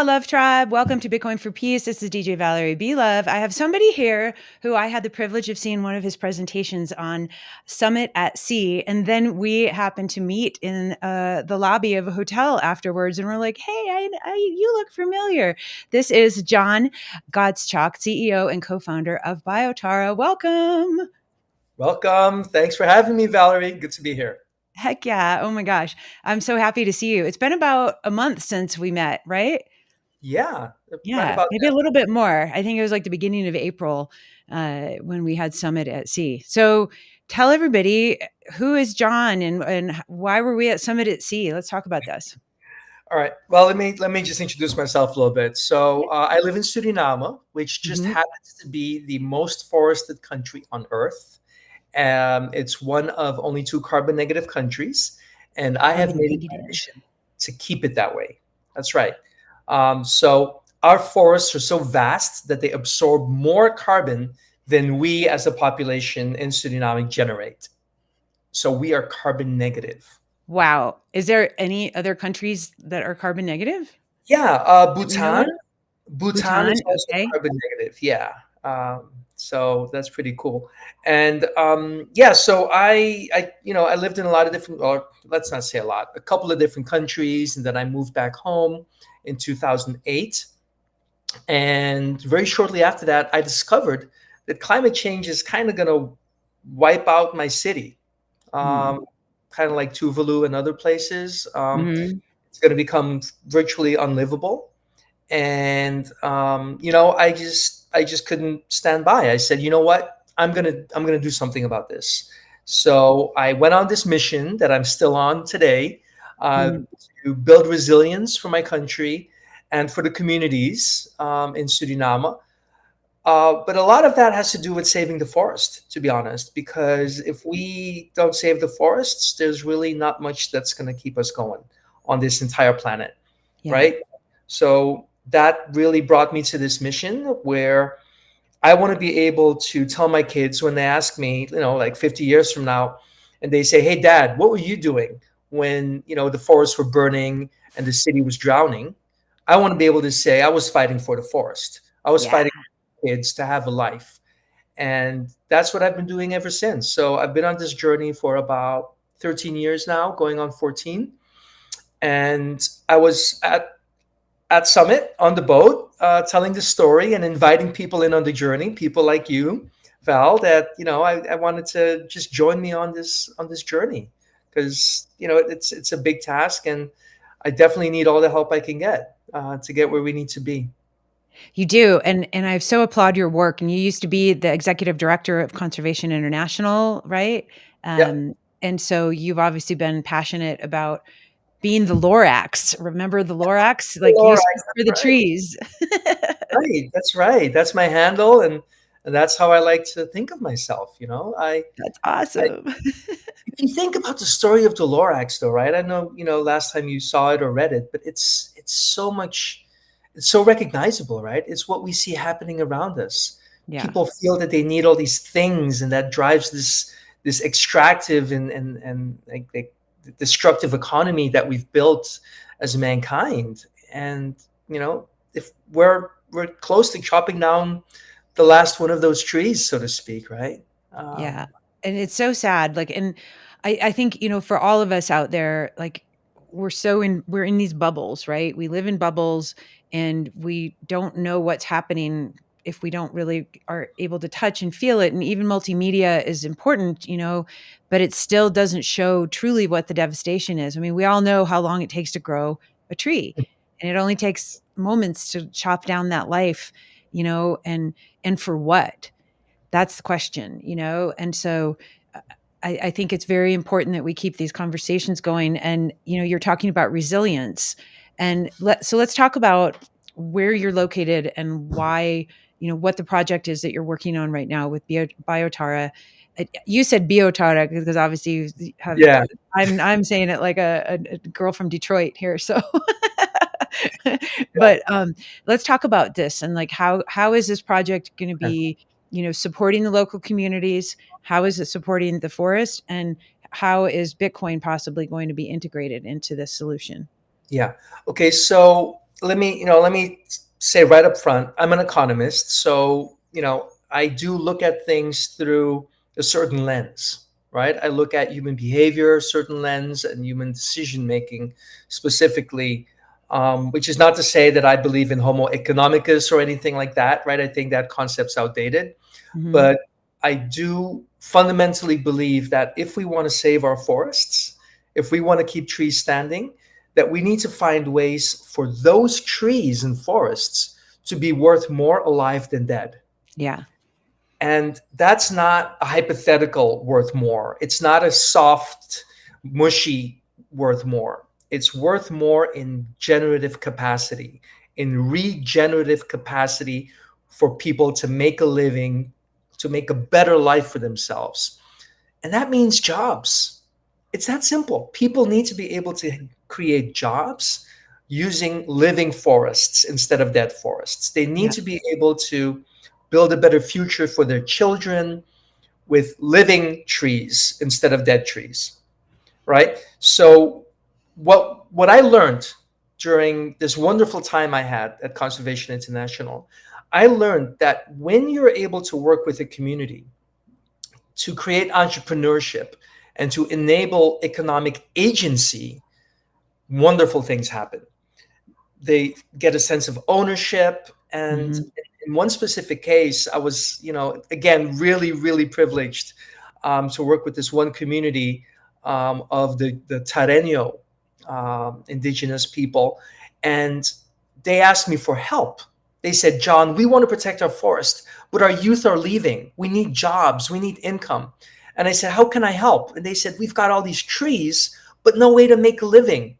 Love Tribe. Welcome to Bitcoin for Peace. This is DJ Valerie B. Love. I have somebody here who I had the privilege of seeing one of his presentations on Summit at Sea. And then we happened to meet in the lobby of a hotel afterwards. And we're like, hey, you look familiar. This is John Goedschalk, CEO and co-founder of BioTara. Welcome. Welcome. Thanks for having me, Valerie. Good to be here. Heck yeah. Oh my gosh. I'm so happy to see you. It's been about a month since we met, right? Yeah, right Yeah, about maybe that. a little bit more. I think it was like the beginning of April when we had Summit at Sea. So tell everybody who is John and why were we at Summit at Sea? Let's talk about this. All right. Well, let me just introduce myself a little bit. So, Yeah. I live in Suriname, which just Mhm. happens to be the most forested country on Earth. It's one of only two carbon negative countries, and I have Carbon made it my negative. mission to keep it that way. That's right. So our forests are so vast that they absorb more carbon than we as a population in Suriname generate. So we are carbon negative. Wow. Is there any other countries that are carbon negative Yeah, that we know Bhutan. of? Bhutan Bhutan. is also Okay. carbon negative. Yeah. So that's pretty cool. And yeah, so I lived in a lot of different, or let's not say a lot, a couple of different countries, and then I moved back home in 2008. And very shortly after that, I discovered that climate change is kind of going to wipe out my city, Mm. um, kind of like Tuvalu and other places. Mhm. It's going to become virtually unlivable. And I just couldn't stand by. I said, you know what, I'm gonna do something about this. So I went on this mission that I'm still on today, uh, Mhm. to build resilience for my country and for the communities in Suriname. But a lot of that has to do with saving the forest, to be honest, because if we don't save the forests, there's really not much that's going to keep us going on this entire planet, Yeah. right? So that really brought me to this mission where I want to be able to tell my kids when they ask me, like 50 years from now, and they say, "Hey, Dad, what were you doing when the forests were burning and the city was drowning?" I want to be able to say, "I was fighting for the forest. I was Yeah. fighting for kids to have a life," and that's what I've been doing ever since. So I've been on this journey for about 13 years now, going on 14, and I was at Summit on the boat, telling the story and inviting people in on the journey. People like you, Val, that I wanted to just join me on this journey because it's a big task, and I definitely need all the help I can get to get where we need to be. You do, and I so applaud your work, and you used to be the executive director of Conservation International, right? Yeah, And so you've obviously been passionate about being the Lorax. Remember the Lorax? Like, all you right, speak for that's the right. trees. Right, that's right. That's my handle, and that's how I like to think of myself. That's I awesome. If you think about the story of the Lorax, though, right? I know, last time you saw it or read it, but it's so much, it's so recognizable, right? It's what we see happening around us. Yeah. People feel that they need all these things, and that drives this extractive and like destructive economy that we've built as mankind. And if we're close to chopping down the last one of those trees, so to speak, right? Yeah. And it's so sad. Like, and I think, for all of us out there, like, we're in these bubbles, right? We live in bubbles and we don't know what's happening if we don't really are able to touch and feel it. And even multimedia is important, but it still doesn't show truly what the devastation is. I mean, we all know how long it takes to grow a tree, and it only takes moments to chop down that life, and for what? That's the question, And so I think it's very important that we keep these conversations going. And, you're talking about resilience. And so let's talk about where you're located and why, what the project is that you're working on right now with BioTara. You said BioTara because obviously you have, Yeah. I'm saying it like a girl from Detroit here. So, but let's talk about this and like how is this project going to be, supporting the local communities? How is it supporting the forest? And how is Bitcoin possibly going to be integrated into this solution? Yeah. Okay. So let me say right up front, I'm an economist, so I do look at things through a certain lens, right? I look at human behavior, certain lens, and human decision making specifically. Which is not to say that I believe in Homo economicus or anything like that, right? I think that concept's outdated, Mhm. but I do fundamentally believe that if we want to save our forests, if we want to keep trees standing, that we need to find ways for those trees and forests to be worth more alive than dead. Yeah. And that's not a hypothetical worth more. It's not a soft, mushy worth more. It's worth more in generative capacity, in regenerative capacity for people to make a living, to make a better life for themselves. And that means jobs. It's that simple. People need to be able to create jobs using living forests instead of dead forests. They need Yeah. to be able to build a better future for their children with living trees instead of dead trees, right? So what I learned during this wonderful time I had at Conservation International, I learned that when you're able to work with a community to create entrepreneurship and to enable economic agency, wonderful things happen. They get a sense of ownership. And Mhm. in one specific case, I was, again, really, really privileged to work with this one community of the Tareño indigenous people. And they asked me for help. They said, John, we want to protect our forest, but our youth are leaving. We need jobs, we need income. And I said, how can I help? And they said, we've got all these trees, but no way to make a living.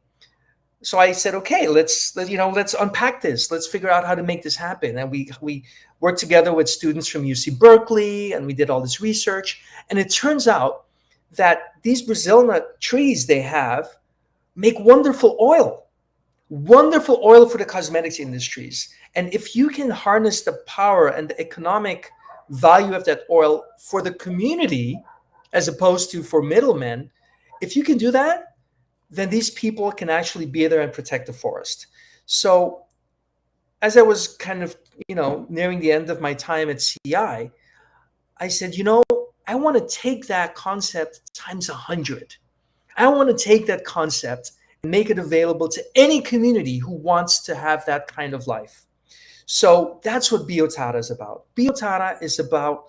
So I said, okay, let's unpack this. Let's figure out how to make this happen. And we worked together with students from UC Berkeley, and we did all this research. And it turns out that these Brazil nut trees they have make wonderful oil for the cosmetics industries. And if you can harness the power and the economic value of that oil for the community, as opposed to for middlemen, if you can do that, then these people can actually be there and protect the forest. So as I was kind of, nearing the end of my time at CI, I said, I want to take that concept times 100. I want to take that concept and make it available to any community who wants to have that kind of life. So that's what BioTara is about. BioTara is about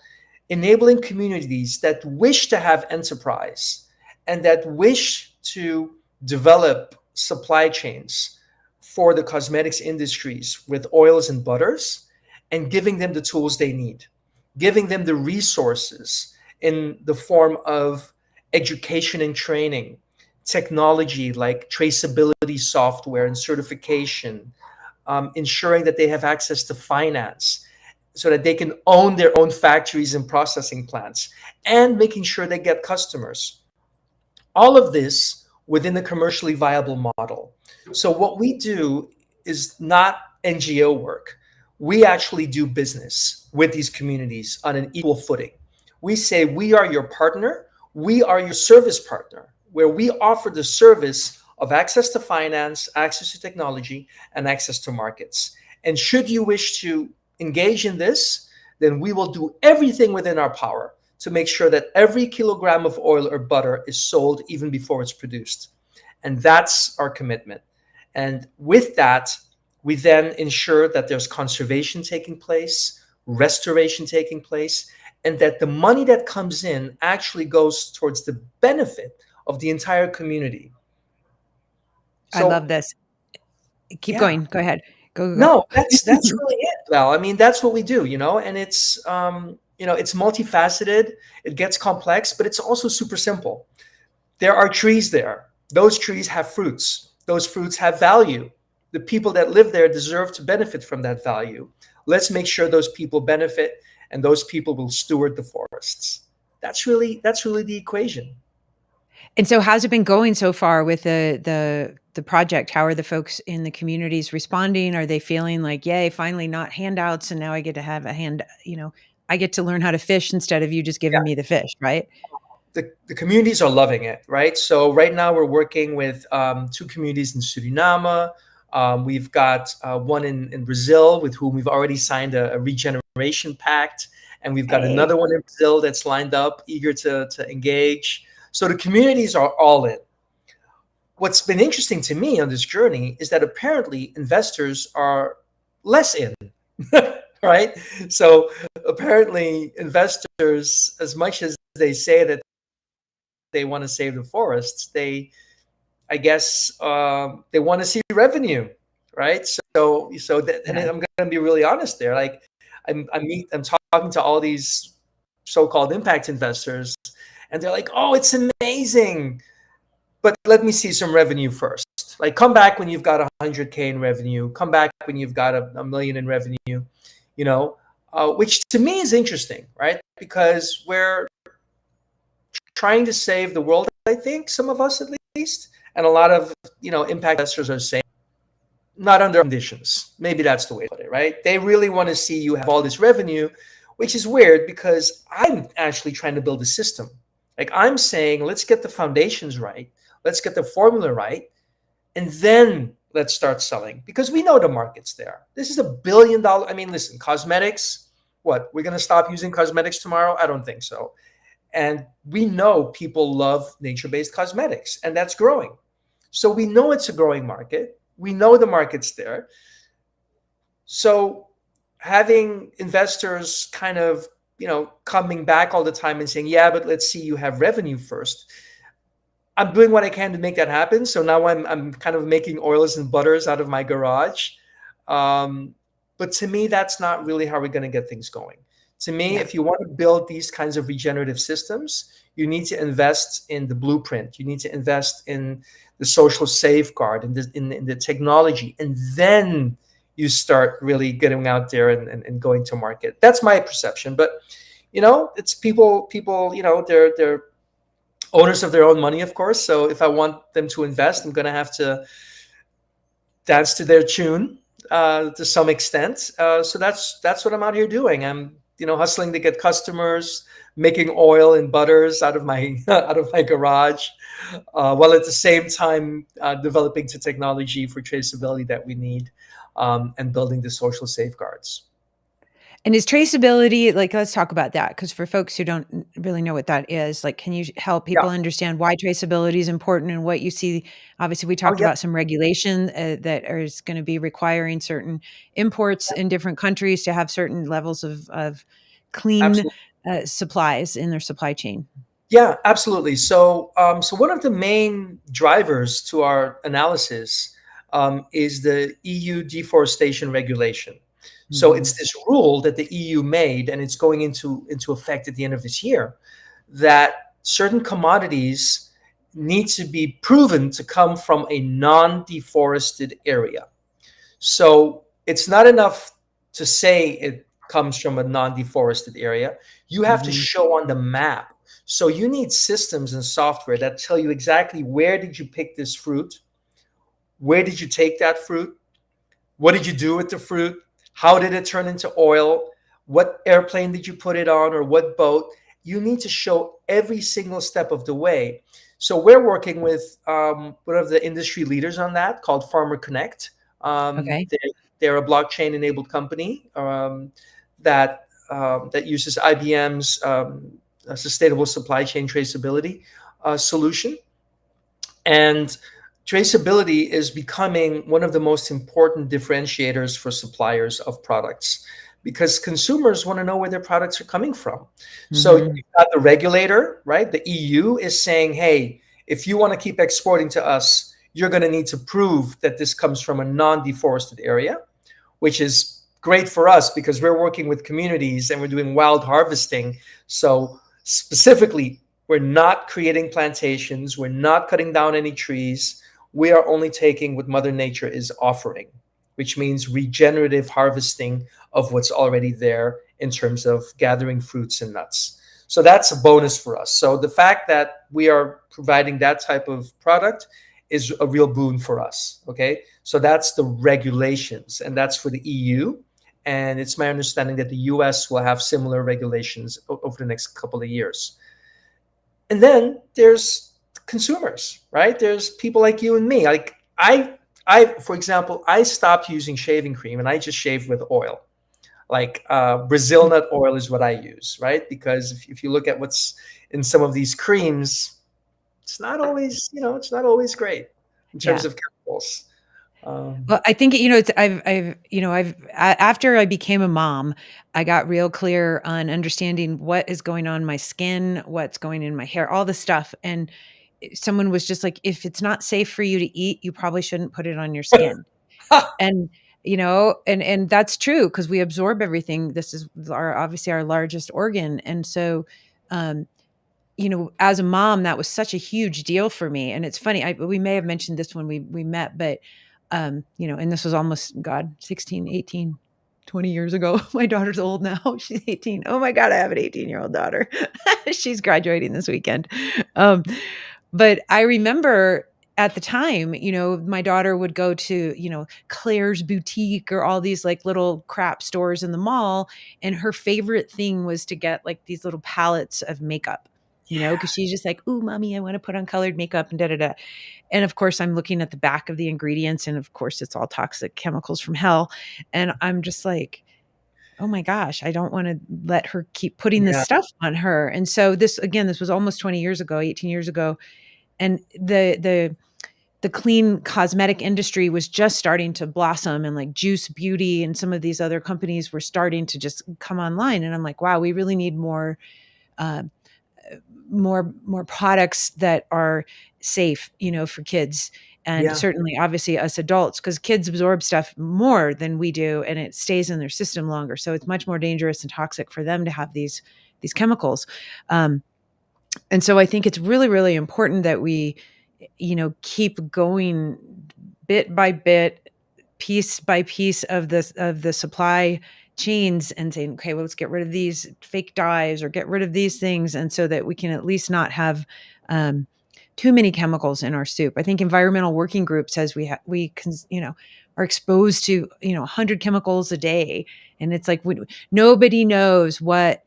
enabling communities that wish to have enterprise and that wish to develop supply chains for the cosmetics industries with oils and butters, and giving them the tools they need, giving them the resources in the form of education and training, technology like traceability software and certification, ensuring that they have access to finance so that they can own their own factories and processing plants, and making sure they get customers. All of this within a commercially viable model. So, what we do is not NGO work. We actually do business with these communities on an equal footing. We say, we are your partner, we are your service partner, where we offer the service of access to finance, access to technology, and access to markets. And should you wish to engage in this, then we will do everything within our power to make sure that every kilogram of oil or butter is sold even before it's produced. And that's our commitment. And with that, we then ensure that there's conservation taking place, restoration taking place, and that the money that comes in actually goes towards the benefit of the entire community. I love So, this. Keep yeah, going. Go ahead. Go, go, no, that's go. really it. Well, I mean, that's what we do, and it's multifaceted. It gets complex, but it's also super simple. There are trees there. Those trees have fruits. Those fruits have value. The people that live there deserve to benefit from that value. Let's make sure those people benefit, and those people will steward the forests. That's really the equation. And so how's it been going so far with the project? How are the folks in the communities responding? Are they feeling like, "Yay, finally not handouts, and now I get to have a hand," I get to learn how to fish instead of you just giving me the fish, right? The communities are loving it, right? So right now we're working with two communities in Suriname. We've got one in Brazil with whom we've already signed a regeneration pact. And we've got Hey. another one in Brazil that's lined up, eager to engage. So the communities are all in. What's been interesting to me on this journey is that apparently investors are less in, right? So apparently investors, as much as they say that they want to save the forests, I guess, they want to see revenue, right? And Yeah. I'm going to be really honest there. Like, I'm talking to all these so-called impact investors, and they're like, "Oh, it's amazing, but let me see some revenue first. Like, come back when you've got 100K in revenue. Come back when you've got a million in revenue. You know, which to me is interesting, right? Because we're trying to save the world. I think some of us, at least, and a lot of impact investors are saying not under conditions. Maybe that's the way to put it, right? They really want to see you have all this revenue, which is weird because I'm actually trying to build a system. Like, I'm saying, let's get the foundations right, let's get the formula right, and then let's start selling because we know the market's there. This is $1 billion. I mean, listen, cosmetics. What, we're going to stop using cosmetics tomorrow? I don't think so. And we know people love nature-based cosmetics, and that's growing. So we know it's a growing market. We know the market's there. So having investors kind of, coming back all the time and saying, yeah, but let's see you have revenue first. I'm doing what I can to make that happen. So now I'm kind of making oils and butters out of my garage. Um, but to me, that's not really how we're going to get things going. To me, Yeah. if you want to build these kinds of regenerative systems, you need to invest in the blueprint. You need to invest in the social safeguard and in the technology, and then you start really getting out there and going to market. That's my perception. But it's people. They're owners of their own money, of course. So if I want them to invest, I'm going to have to dance to their tune to some extent. So that's what I'm out here doing. I'm hustling to get customers, making oil and butters out of my out of my garage, while at the same time developing the technology for traceability that we need, and building the social safeguards. And is traceability like, let's talk about that, because for folks who don't really know what that is, like, can you help Yeah. people understand why traceability is important and what you see? Obviously, we Oh, talked yeah. about some regulation that is going to be requiring certain imports in different countries to have certain levels of clean Absolutely. supplies in their supply chain. Yeah, absolutely. So one of the main drivers to our analysis is the EU deforestation regulation. So Hmm. it's this rule that the EU made, and it's going into effect at the end of this year, that certain commodities need to be proven to come from a non-deforested area. So it's not enough to say it comes from a non-deforested area. You have to Hmm. show on the map. So you need systems and software that tell you exactly where did you pick this fruit, where did you take that fruit, what did you do with the fruit, how did it turn into oil, what airplane did you put it on, or what boat. You need to show every single step of the way. So we're working with one of the industry leaders on that, called Farmer Connect. Okay. They're a blockchain enabled company that uses IBM's sustainable supply chain traceability solution. And traceability is becoming one of the most important differentiators for suppliers of products, because consumers want to know where their products are coming from. So Hmm. you've got the regulator, right? The EU is saying, hey, if you want to keep exporting to us, you're going to need to prove that this comes from a non-deforested area, which is great for us because we're working with communities and we're doing wild harvesting. So specifically, we're not creating plantations, we're not cutting down any trees. We are only taking what Mother Nature is offering, which means regenerative harvesting of what's already there in terms of gathering fruits and nuts. So that's a bonus for us. So the fact that we are providing that type of product is a real boon for us. Okay. So that's the regulations, and that's for the EU. And it's my understanding that the US will have similar regulations over the next couple of years. And then there's consumers, right? There's people like you and me. Like, for example, I stopped using shaving cream and I just shave with oil. Like Brazil nut oil is what I use, right? Because if you look at what's in some of these creams, it's not always, it's not always great in terms Yeah. of chemicals. Um, Well, I think, after I became a mom, I got real clear on understanding what is going on in my skin, what's going in my hair, all the stuff. And someone was just like, if it's not safe for you to eat, you probably shouldn't put it on your skin. And, and that's true because we absorb everything. This is obviously our largest organ. And so, um, as a mom, that was such a huge deal for me. And it's funny, we may have mentioned this when we met, but and this was almost, God, 16, 18, 20 years ago. My daughter's old now. She's 18. Oh my God, I have an 18-year-old daughter. She's graduating this weekend. Um, but I remember at the time, my daughter would go to, Claire's boutique or all these like little crap stores in the mall. And her favorite thing was to get like these little palettes of makeup, yeah, because she's just like, "Ooh, mommy, I want to put on colored makeup and da da da." And of course, I'm looking at the back of the ingredients, and of course, it's all toxic chemicals from hell. And I'm just like, oh my gosh, I don't want to let her keep putting this yeah, stuff on her. And so this was almost 20 years ago, 18 years ago. And the clean cosmetic industry was just starting to blossom, and like Juice Beauty and some of these other companies were starting to just come online. And I'm like, wow, we really need uh, more products that are safe, for kids. And yeah, certainly obviously us adults, because kids absorb stuff more than we do and it stays in their system longer. So it's much more dangerous and toxic for them to have these chemicals. Um, and so I think it's really, really important that we, keep going bit by bit, piece by piece of the supply chains, and saying, okay, well, let's get rid of these fake dyes or get rid of these things, and so that we can at least not have um, too many chemicals in our soup. I think Environmental Working Group says are exposed to 100 chemicals a day, and it's like nobody knows what,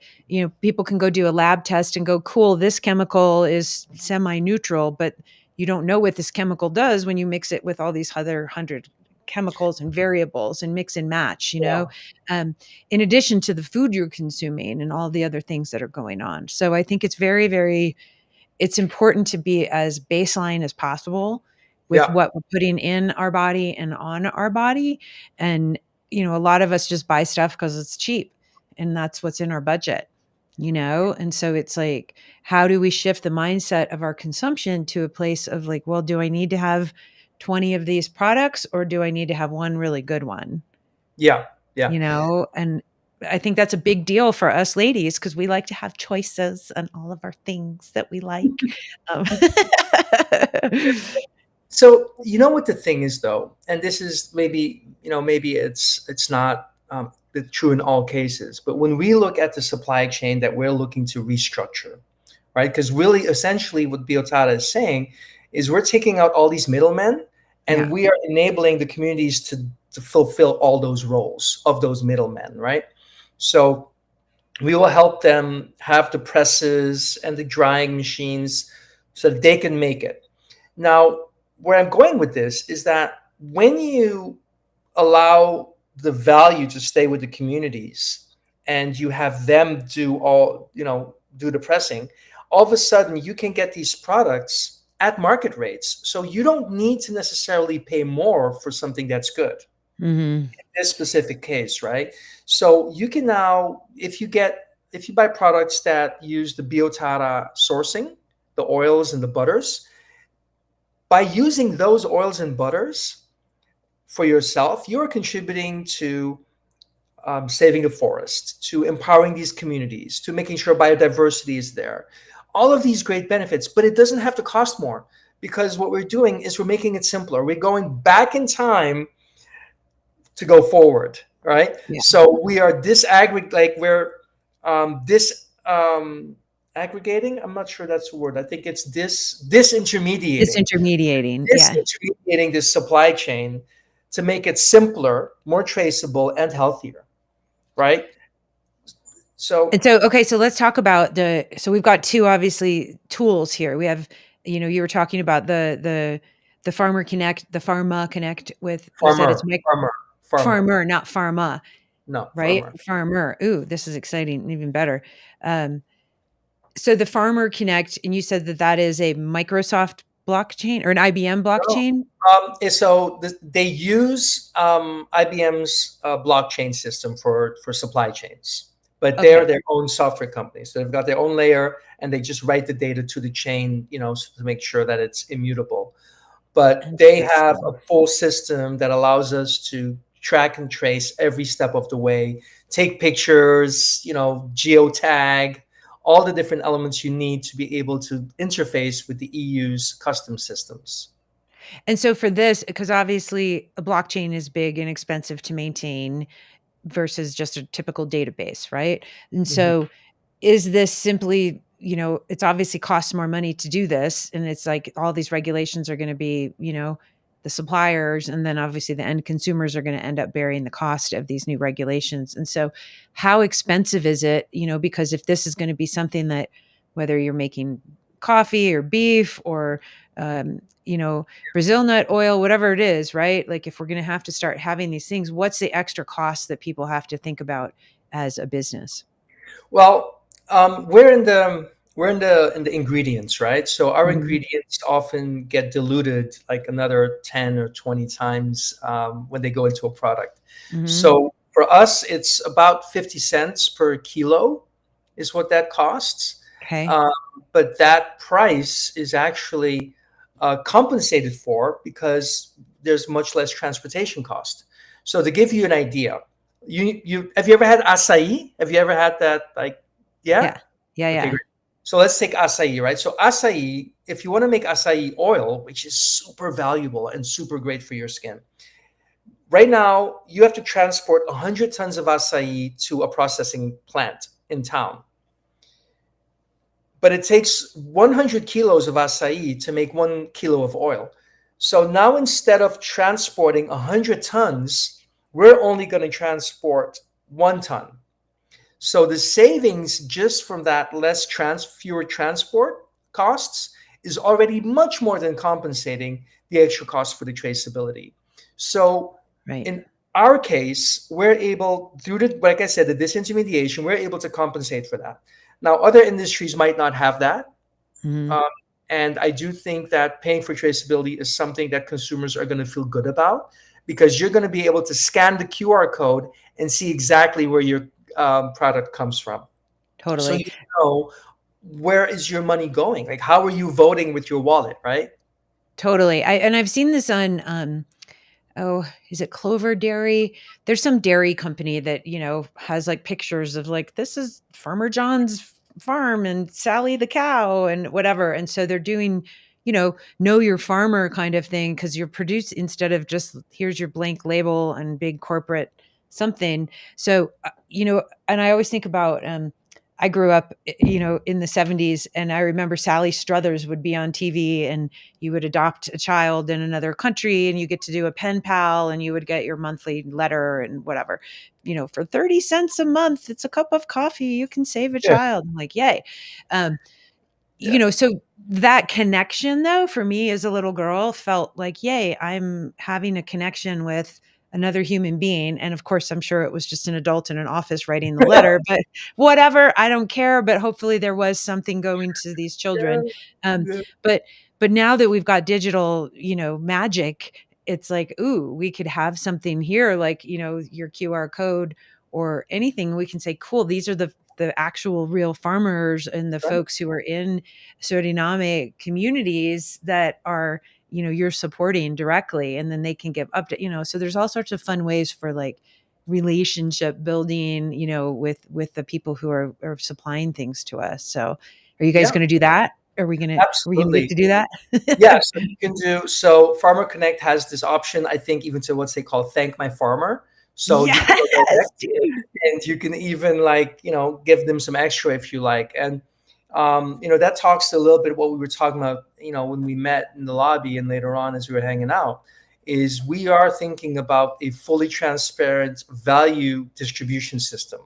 people can go do a lab test and go, cool, this chemical is semi-neutral, but you don't know what this chemical does when you mix it with all these other 100 chemicals and variables and mix and match, yeah, um, in addition to the food you're consuming and all the other things that are going on. So I think it's very, very, it's important to be as baseline as possible with yeah, what we're putting in our body and on our body. And, a lot of us just buy stuff because it's cheap and that's what's in our budget, And so it's like, how do we shift the mindset of our consumption to a place of like, well, do I need to have 20 of these products or do I need to have one really good one? yeah, yeah. And I think that's a big deal for us ladies because we like to have choices on all of our things that we like. Um, So you know what the thing is though, and this is maybe, maybe it's not true in all cases, but when we look at the supply chain that we're looking to restructure, right? Because really, essentially, what BioTara is saying is we're taking out all these middlemen, and yeah. we are enabling the communities to fulfill all those roles of those middlemen, right? So we will help them have the presses and the drying machines so that they can make it. Now, where I'm going with this is that when you allow the value to stay with the communities and you have them do all, do the pressing, all of a sudden you can get these products at market rates. So you don't need to necessarily pay more for something that's good Mhm. this specific case, right? So you can now, if you buy products that use the biotara sourcing, the oils and the butters, by using those oils and butters for yourself, you're contributing to saving the forest, to empowering these communities, to making sure biodiversity is there. All of these great benefits, but it doesn't have to cost more because what we're doing is we're making it simpler. We're going back in time to go forward, right? Yeah. So we are disaggregate, like we're dis aggregating. I'm not sure that's the word. I think it's disintermediating, Disintermediating, yeah. disintermediating this supply chain to make it simpler, more traceable, and healthier, right? So And so, okay, so let's talk about so we've got two obviously tools here. We have, you were talking about the Farmer Connect, the Pharma Connect with, you said it's Farmer, farmer, farmer. Farmer, not Pharma, No, right? farmer. Farmer. Ooh, this is exciting, even better. Um, so the Farmer Connect, and you said that that is a Microsoft blockchain or an IBM No. blockchain? They use IBM's blockchain system for supply chains, but they're Okay, their own software company. So they've got their own layer, and they just write the data to the chain, to make sure that it's immutable. But they have a interesting. full system that allows us to track and trace every step of the way, take pictures, geotag, all the different elements you need to be able to interface with the EU's custom systems. And so for this, because obviously a blockchain is big and expensive to maintain versus just a typical database, right? And Mhm. so is this simply, it's obviously costs more money to do this, and it's like all these regulations are going to be, the suppliers, and then obviously the end consumers are going to end up bearing the cost of these new regulations. And so how expensive is it, because if this is going to be something that, whether you're making coffee or beef or Brazil nut oil, whatever it is, right? Like if we're going to have to start having these things, what's the extra cost that people have to think about as a business? Well, we're in the ingredients, right? So our Mhm. ingredients often get diluted like another 10 or 20 times when they go into a product. Mhm. So for us, it's about 50 cents per kilo is what that costs. Okay. Um, but that price is actually compensated for because there's much less transportation cost. So to give you an idea, you have you ever had acai? Have you ever had that? Like, yeah. Yeah. Yeah, Okay, yeah. great. So let's take acai, right? So acai, if you want to make acai oil, which is super valuable and super great for your skin, right now you have to transport 100 tons of acai to a processing plant in town. But it takes 100 kilos of acai to make 1 kilo of oil. So now instead of transporting 100 tons, we're only going to transport 1 ton. So the savings just from that fewer transport costs is already much more than compensating the extra cost for the traceability. So Right. in our case, we're able through like I said, the disintermediation, we're able to compensate for that. Now, other industries might not have that. Mhm. Um, and I do think that paying for traceability is something that consumers are going to feel good about because you're going to be able to scan the QR code and see exactly where your product comes from. So Totally. you know where is your money going? Like, how are you voting with your wallet, right? Totally. I've seen this on, oh, is it Clover Dairy? There's some dairy company that, has like pictures of like, this is Farmer John's farm and Sally the cow and whatever. And so they're doing, know your farmer kind of thing because you're produced instead of just here's your blank label and big corporate something. So, and I always think about, I grew up, in the 70s, and I remember Sally Struthers would be on TV, and you would adopt a child in another country and you get to do a pen pal and you would get your monthly letter and whatever, for 30 cents a month, it's a cup of coffee, you can save a Yeah, child. I'm like, yay. um, yeah, so that connection though for me as a little girl felt like, yay, I'm having a connection with another human being. And of course, I'm sure it was just an adult in an office writing the letter, but whatever, I don't care. But hopefully there was something going to these children. yeah, Um, yeah. but now that we've got digital, magic, it's like, ooh, we could have something here, like, your QR code or anything. We can say, cool, these are the actual real farmers and the Right. folks who are in Suriname communities that are, you're supporting directly, and then they can give up to, so there's all sorts of fun ways for like relationship building, with the people who are supplying things to us. So are you guys Yeah, going to do that? Are we going to get absolutely. to do that? Yeah, so you can do so. Farmer Connect has this option, I think, even to what's they call thank my farmer. So you can go Yes, direct, dude. and you can even like give them some extra if you like. And that talks to a little bit what we were talking about. When we met in the lobby and later on as we were hanging out, is we are thinking about a fully transparent value distribution system.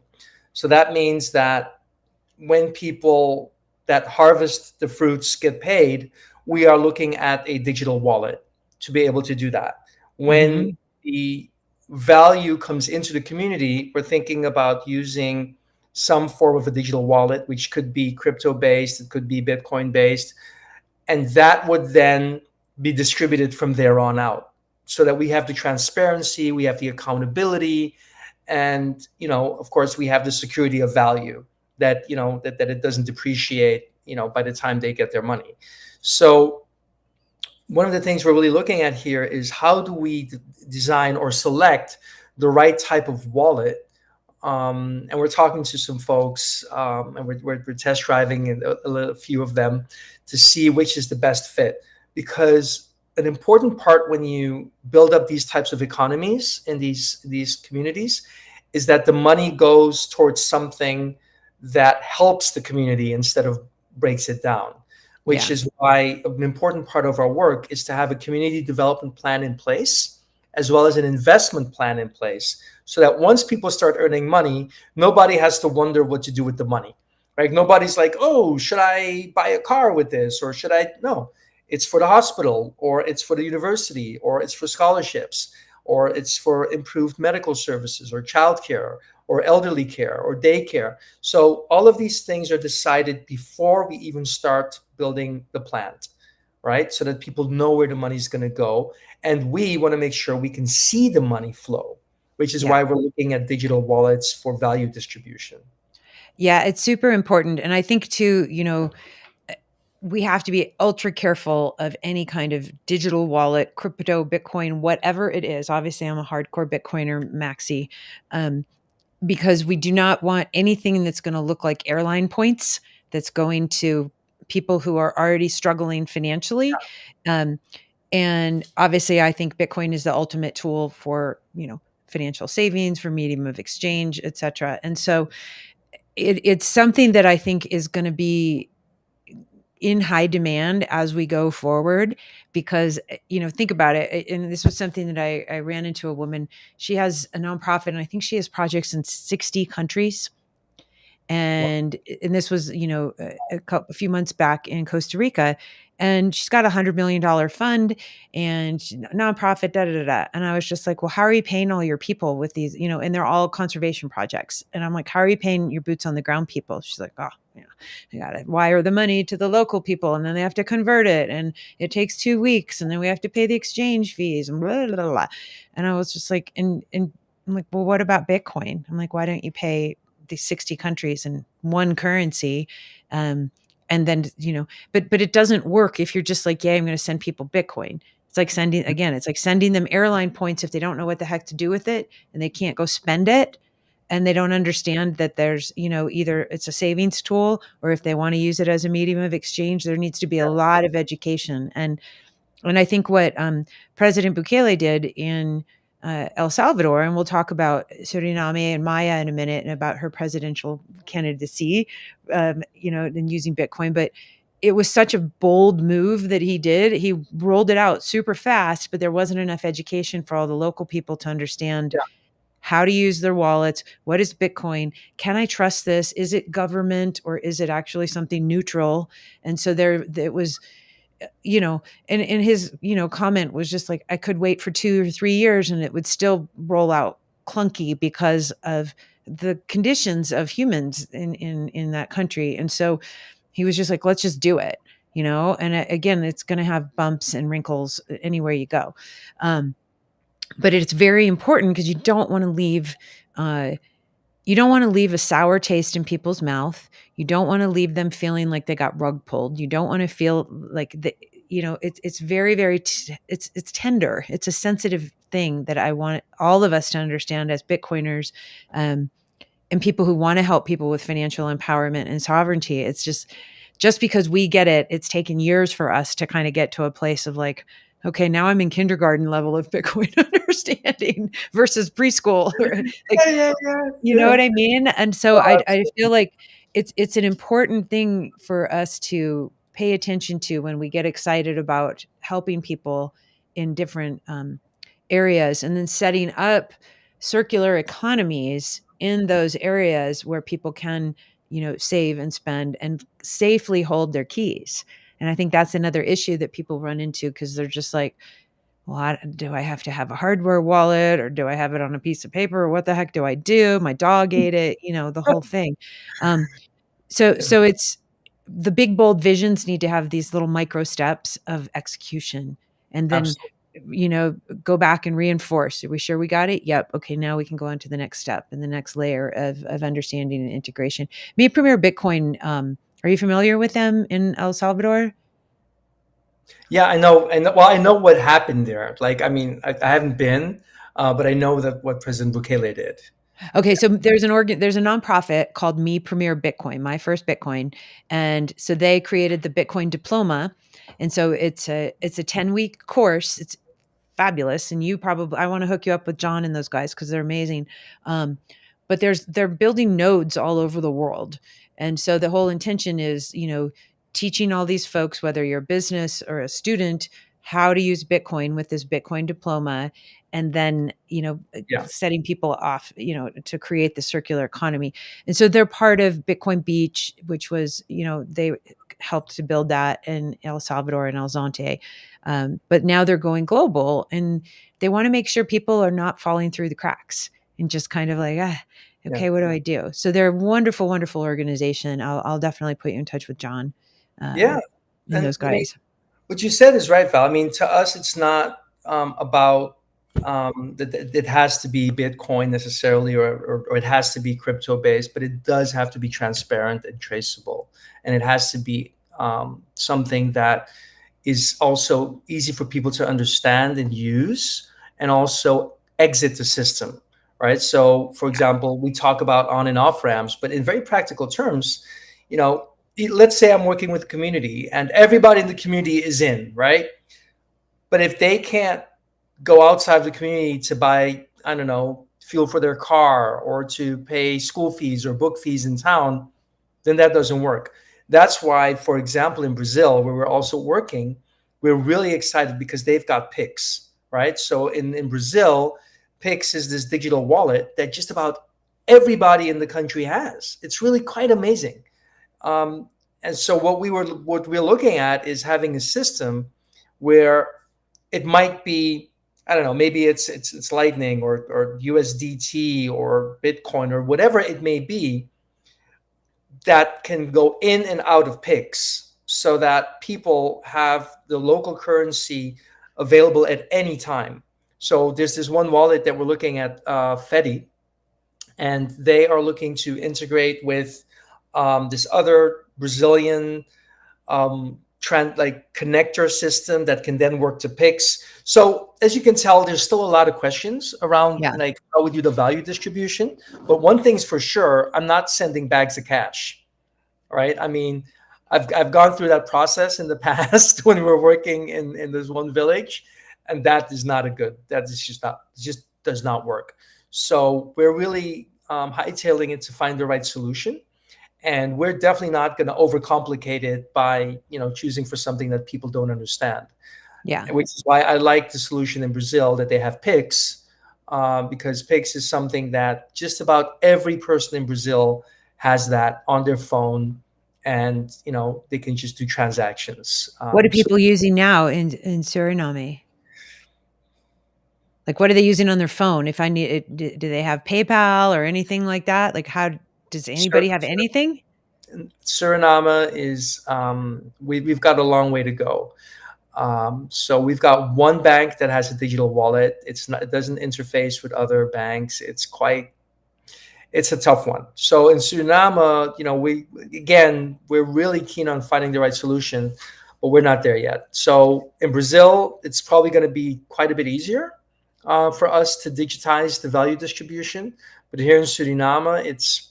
So that means that when people that harvest the fruits get paid, we are looking at a digital wallet. to be able to do that. When Mhm. the value comes into the community, we're thinking about using some form of a digital wallet, which could be crypto based, it could be Bitcoin based, and that would then be distributed from there on out, so that we have the transparency, we have the accountability, and of course we have the security of value, that that it doesn't depreciate by the time they get their money. So one of the things we're really looking at here is how do we design or select the right type of wallet. And we're talking to some folks, and we're test driving a few of them to see which is the best fit. Because an important part when you build up these types of economies in these communities is that the money goes towards something that helps the community instead of breaks it down. Which Yeah. is why an important part of our work is to have a community development plan in place, as well as an investment plan in place, so that once people start earning money, nobody has to wonder what to do with the money, right? Nobody's like, oh, should I buy a car with this, or should I? No, it's for the hospital, or it's for the university, or it's for scholarships, or it's for improved medical services, or childcare, or elderly care, or daycare. So all of these things are decided before we even start building the plant, right? So that people know where the money is going to go. And we want to make sure we can see the money flow, which is Yeah. why we're looking at digital wallets for value distribution. Yeah, it's super important, and I think too, eh, we have to be ultra careful of any kind of digital wallet, crypto, Bitcoin, whatever it is. Obviously, I'm a hardcore Bitcoiner maxi, um, because we do not want anything that's gonna look like airline points, that's going to people who are already struggling financially, um, and obviously, I think Bitcoin is the ultimate tool for, financial savings, for medium of exchange, etcetera, and so it's something that I think is gonna be in high demand as we go forward because, think about it, and this was something that I ran into a woman. She has a nonprofit, and I think she has projects in 60 countries. Well, And this was, a few months back in Costa Rica, and she's got $100 million fund and nonprofit, da da da da. And I was just like, well, how are you paying all your people with these, and they're all conservation projects. And I'm like, how are you paying your boots on the ground people? She's like, oh, I got to wire the money to the local people, and then they have to convert it, and it takes 2 weeks, and then we have to pay the exchange fees, and blah blah blah. Blah. And I was just like, and I'm like, well, what about Bitcoin? I'm like, why don't you pay these 60 countries in one currency? Um, and then, but it doesn't work if you're just like, yeah, I'm going to send people Bitcoin. It's like sending them airline points if they don't know what the heck to do with it and they can't go spend it. And they don't understand that there's, either it's a savings tool or if they want to use it as a medium of exchange, there needs to be a lot of education. And I think what President Bukele did in El Salvador, and we'll talk about Suriname and Maya in a minute and about her presidential candidacy, and using Bitcoin. But it was such a bold move that he did. He rolled it out super fast, but there wasn't enough education for all the local people to understand yeah, how to use their wallets. What is Bitcoin? Can I trust this? Is it government or is it actually something neutral? And so it was, and his, comment was just like, I could wait for 2 or 3 years and it would still roll out clunky because of the conditions of humans in that country. And so he was just like, let's just do it, and again, it's going to have bumps and wrinkles anywhere you go. Um, but it's very important because uh, you don't want to leave a sour taste in people's mouth. You don't want to leave them feeling like they got rug pulled. You don't want to feel like it's very, very, it's tender. It's a sensitive thing that I want all of us to understand as Bitcoiners, um, and people who want to help people with financial empowerment and sovereignty. It's just because we get it, it's taken years for us to kind of get to a place of like, okay, now I'm in kindergarten level of Bitcoin understanding versus preschool. Like, yeah, yeah, yeah, you know yeah. what I mean? And so Oh, I feel like it's an important thing for us to pay attention to when we get excited about helping people in different areas, and then setting up circular economies in those areas where people can, save and spend and safely hold their keys. And I think that's another issue that people run into because they're just like, well, do I have to have a hardware wallet, or do I have it on a piece of paper? Or what the heck do I do? My dog ate it, the whole thing. Um, so it's the big bold visions need to have these little micro steps of execution, and then, Absolutely. you know, go back and reinforce. Are we sure we got it? Yep. Okay, now we can go on to the next step and the next layer of understanding and integration. Me Premier Bitcoin, are you familiar with them in El Salvador? Yeah, I know. And well, I know what happened there. Like, I mean, I haven't been, but I know that what President Bukele did. Okay, so there's a nonprofit called Me Premier Bitcoin, My First Bitcoin, and so they created the Bitcoin diploma, and so it's a 10-week course. It's fabulous, and I want to hook you up with John and those guys because they're amazing. Um, but they're building nodes all over the world, and so the whole intention is, teaching all these folks, whether you're a business or a student, how to use Bitcoin with this Bitcoin diploma, and then, Yeah, setting people off, to create the circular economy. And so they're part of Bitcoin Beach, which was, they helped to build that in El Salvador and El Zonte. But now they're going global, and they want to make sure people are not falling through the cracks and just kind of like, yeah, okay, what do I do? So they're a wonderful, wonderful organization. I'll definitely put you in touch with John, yeah. and And those I mean, guys. what you said is right, Val. I mean, to us, it's not about that it has to be Bitcoin necessarily, or it has to be crypto based, but it does have to be transparent and traceable, and it has to be something that is also easy for people to understand and use, and also exit the system, right? So, for example, we talk about on and off ramps, but in very practical terms, you know, let's say I'm working with a community and everybody in the community is in, right? But if they can't go outside the community to buy, I don't know, fuel for their car or to pay school fees or book fees in town, then that doesn't work. That's why, for example, in Brazil, where we're also working, we're really excited because they've got Pix, right? So in Brazil, Pix is this digital wallet that just about everybody in the country has. It's really quite amazing. Um, and so what we're looking at is having a system where it might be, I don't know, maybe it's Lightning or USDT or Bitcoin or whatever it may be, that can go in and out of PIX so that people have the local currency available at any time. So there's this one wallet that we're looking at, Fedi, and they are looking to integrate with this other Brazilian like connector system that can then work to Pix. So as you can tell, there's still a lot of questions around Yeah. like how we do the value distribution. But one thing's for sure, I'm not sending bags of cash, right? I mean, I've gone through that process in the past when we were working in this one village, and that is not a good. That is just not, just does not work. So we're really hightailing it to find the right solution, and we're definitely not going to overcomplicate it by choosing for something that people don't understand. Yeah. Which is why I like the solution in Brazil that they have Pix, because Pix is something that just about every person in Brazil has that on their phone, and they can just do transactions. What are So people using now in Suriname? Like, what are they using on their phone? If I need it, do they have PayPal or anything like that? Like, how does anybody have anything? Suriname is, we've got a long way to go. So we've got one bank that has a digital wallet. It doesn't interface with other banks. It's a tough one. So in Suriname, we're really keen on finding the right solution, but we're not there yet. So in Brazil, it's probably going to be quite a bit easier for us to digitize the value distribution. But here in Suriname, it's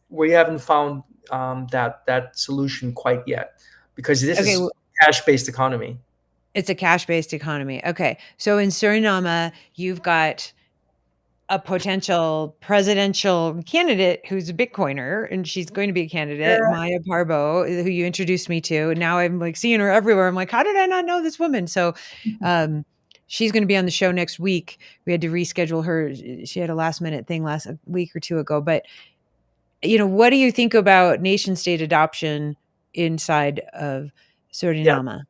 we haven't found that solution quite yet, because this Okay, is cash based economy. it's a cash-based economy. Okay. So in Suriname, you've got a potential presidential candidate who's a Bitcoiner, and she's going to be a candidate, Yeah, Maya Parbo, who you introduced me to. And now I'm like seeing her everywhere. I'm like, how did I not know this woman? So, um, she's going to be on the show next week. We had to reschedule her. She had a last minute thing last a week or two ago. But, what do you think about nation state adoption inside of yeah. Suriname?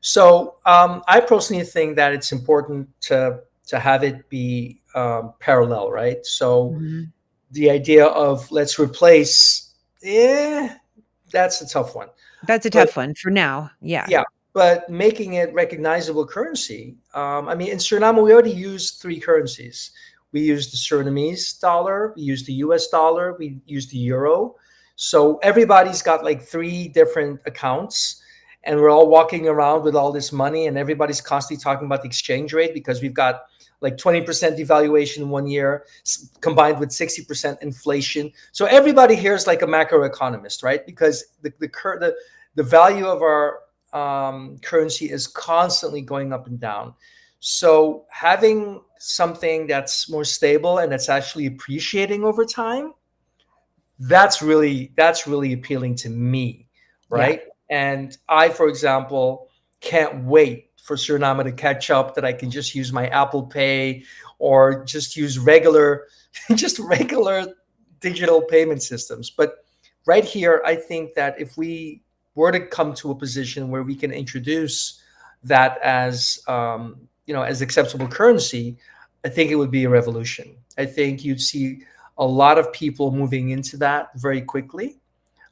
So I personally think that it's important to have it be parallel, right? So Mhm. the idea of let's replace, yeah, that's a tough one. That's a But tough one for now. Yeah. yeah, but making it recognizable currency. I mean, in Suriname, we already use three currencies. We use the Surinamese dollar, we use the US dollar, we use the euro. So everybody's got like three different accounts, and we're all walking around with all this money, and everybody's constantly talking about the exchange rate because we've got like 20% devaluation in one year combined with 60% inflation. So everybody here is like a macroeconomist, right? Because the value of our currency is constantly going up and down. So having something that's more stable and that's actually appreciating over time, that's really appealing to me, Yeah. right? And I, for example, can't wait for Suriname to catch up that I can just use my Apple Pay or just use regular, just regular digital payment systems. But right here, I think that if we were to come to a position where we can introduce that as as acceptable currency, I think it would be a revolution. I think you'd see a lot of people moving into that very quickly.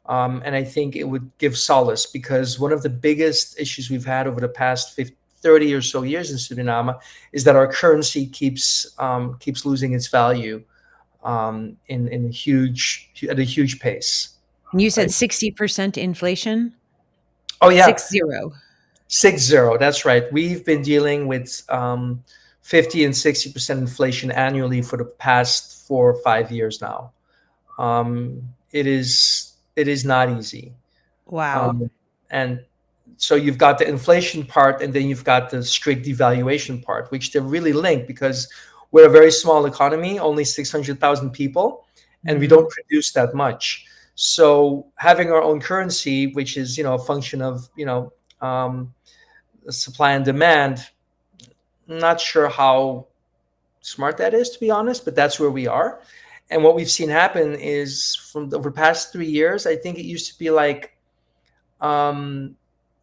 And I think it would give solace because one of the biggest issues we've had over the past 50, 30 or so years in Suriname is that our currency keeps losing its value in a huge at a huge pace. And you said Right? 60% inflation? Oh yeah, 60. 6-0. That's right. We've been dealing with 50 and 60% inflation annually for the past 4 or 5 years now. It is not easy. Wow. Um, and so you've got the inflation part, and then you've got the strict devaluation part, which they're really linked because we're a very small economy, only 600,000 people, and we Mhm. don't produce that much. So having our own currency, which is a function of supply and demand, I'm not sure how smart that is, to be honest, but that's where we are. And what we've seen happen is from over the past 3 years, I think it used to be um,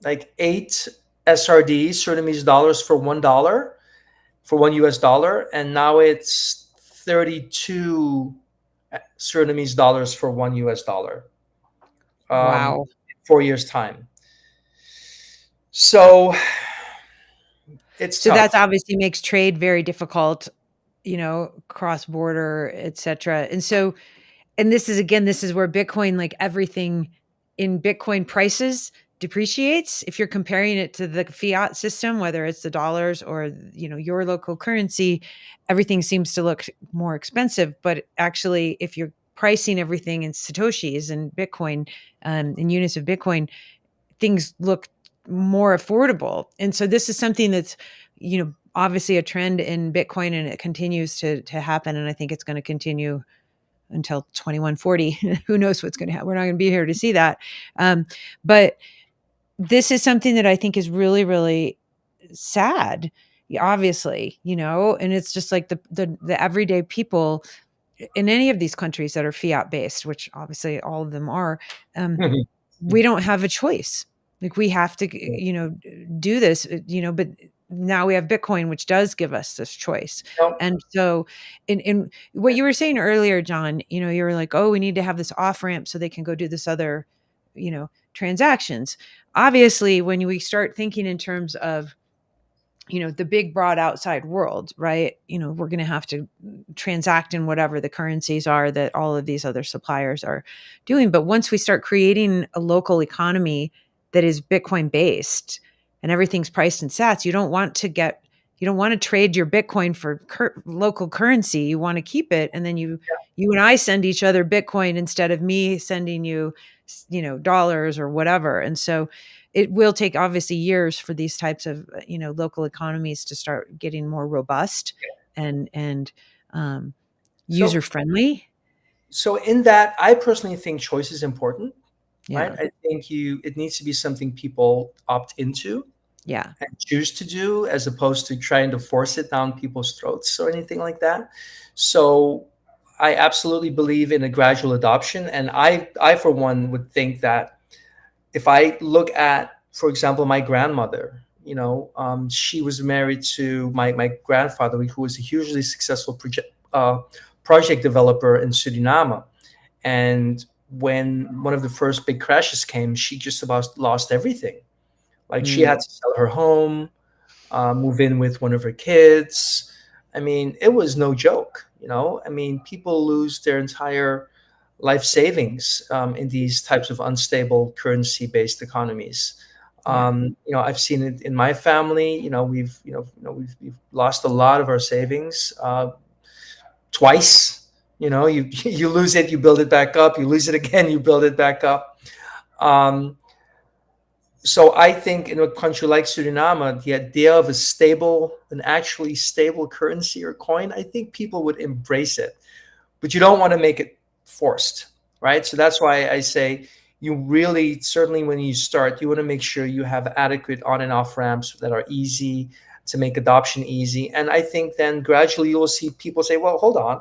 like eight SRDs, Surinamese dollars for $1 for $1, and now it's 32 Surinamese dollars for $1. Wow. In 4 years time. So it's So that tough. obviously makes trade very difficult, cross border, et cetera. And so, and this is again, this is where Bitcoin, like everything in Bitcoin prices depreciates. If you're comparing it to the fiat system, whether it's the dollars or, your local currency, everything seems to look more expensive. But actually, if you're pricing everything in Satoshis and Bitcoin, in units of Bitcoin, things look more affordable. And so this is something that's, obviously a trend in Bitcoin, and it continues to happen. And I think it's going to continue until 2140. Who knows what's going to happen? We're not going to be here to see that. But this is something that I think is really, really sad. Obviously, and it's just like the everyday people in any of these countries that are fiat based, which obviously all of them are. Um, we don't have a choice. Like we have to, do this, but now we have Bitcoin, which does give us this choice. No, And so in what you were saying earlier, John, you were like, oh, we need to have this off ramp so they can go do this other, transactions. Obviously, when we start thinking in terms of the big broad outside world, right? We're going to have to transact in whatever the currencies are that all of these other suppliers are doing. But once we start creating a local economy that is Bitcoin based and everything's priced in sats, you don't want to trade your Bitcoin for local currency. You want to keep it, and then you and I send each other Bitcoin instead of me sending you, dollars or whatever. And so it will take obviously years for these types of local economies to start getting more robust and um, user so friendly. so in that, I personally think choice is important, right? Yeah, I think it needs to be something people opt into yeah, and choose to do as opposed to trying to force it down people's throats or anything like that. So I absolutely believe in a gradual adoption. And I for one would think that if I look at, for example, my grandmother, She was married to my grandfather, who was a hugely successful project developer in Suriname. And when one of the first big crashes came, she just about lost everything. Like she Mm, had to sell her home, move in with one of her kids. I mean, it was no joke. I mean, people lose their entire life savings in these types of unstable currency-based economies. yeah. I've seen it in my family. We've lost a lot of our savings twice. You lose it, you build it back up. You lose it again, you build it back up. Um, so I think in a country like Suriname, the idea of an actually stable currency or coin, I think people would embrace it. But you don't want to make it forced, right? So that's why I say you really, certainly when you start, you want to make sure you have adequate on and off ramps that are easy to make adoption easy. And I think then gradually you'll see people say, well, hold on,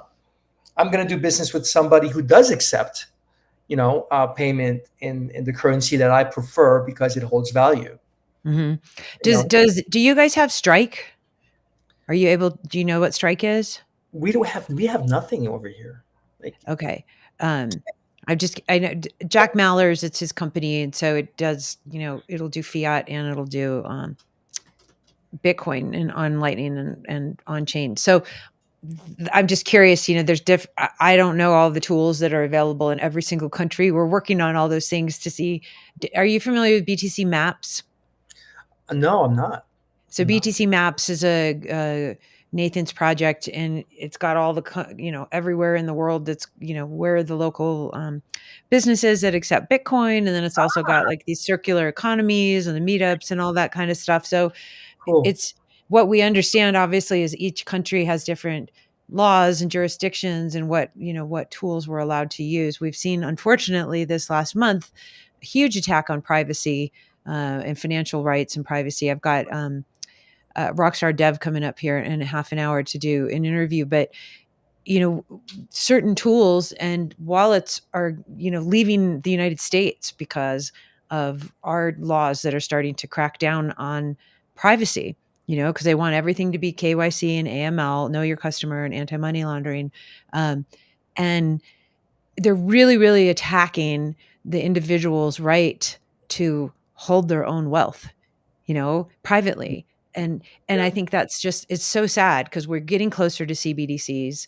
I'm going to do business with somebody who does accept payment in the currency that I prefer because it holds value. Mhm. You know, Do you guys have Strike? Do you know what Strike is? we have nothing over here. Like, Okay. Um, I know Jack Mallers, it's his company, and so it does, it'll do fiat and it'll do, Bitcoin and on Lightning and on chain. So I'm just curious, there's I don't know all the tools that are available in every single country. We're working on all those things to see. Are you familiar with BTC Maps? no, I'm not. So I'm not. BTC Maps is a Nathan's project, and it's got all the everywhere in the world. That's where are the local businesses that accept Bitcoin, and then it's also got like these circular economies and the meetups and all that kind of stuff. So Cool. it's what we understand. Obviously, is each country has different laws and jurisdictions, and what tools we're allowed to use. We've seen, unfortunately, this last month, a huge attack on privacy and financial rights and privacy. I've got Rockstar Dev coming up here in a half an hour to do an interview. But certain tools and wallets are leaving the United States because of our laws that are starting to crack down on privacy. Because they want everything to be KYC and AML, know your customer, and anti-money laundering, um, and they're really, really attacking the individual's right to hold their own wealth, privately. And I Yeah. think that's just it's so sad because we're getting closer to CBDCs,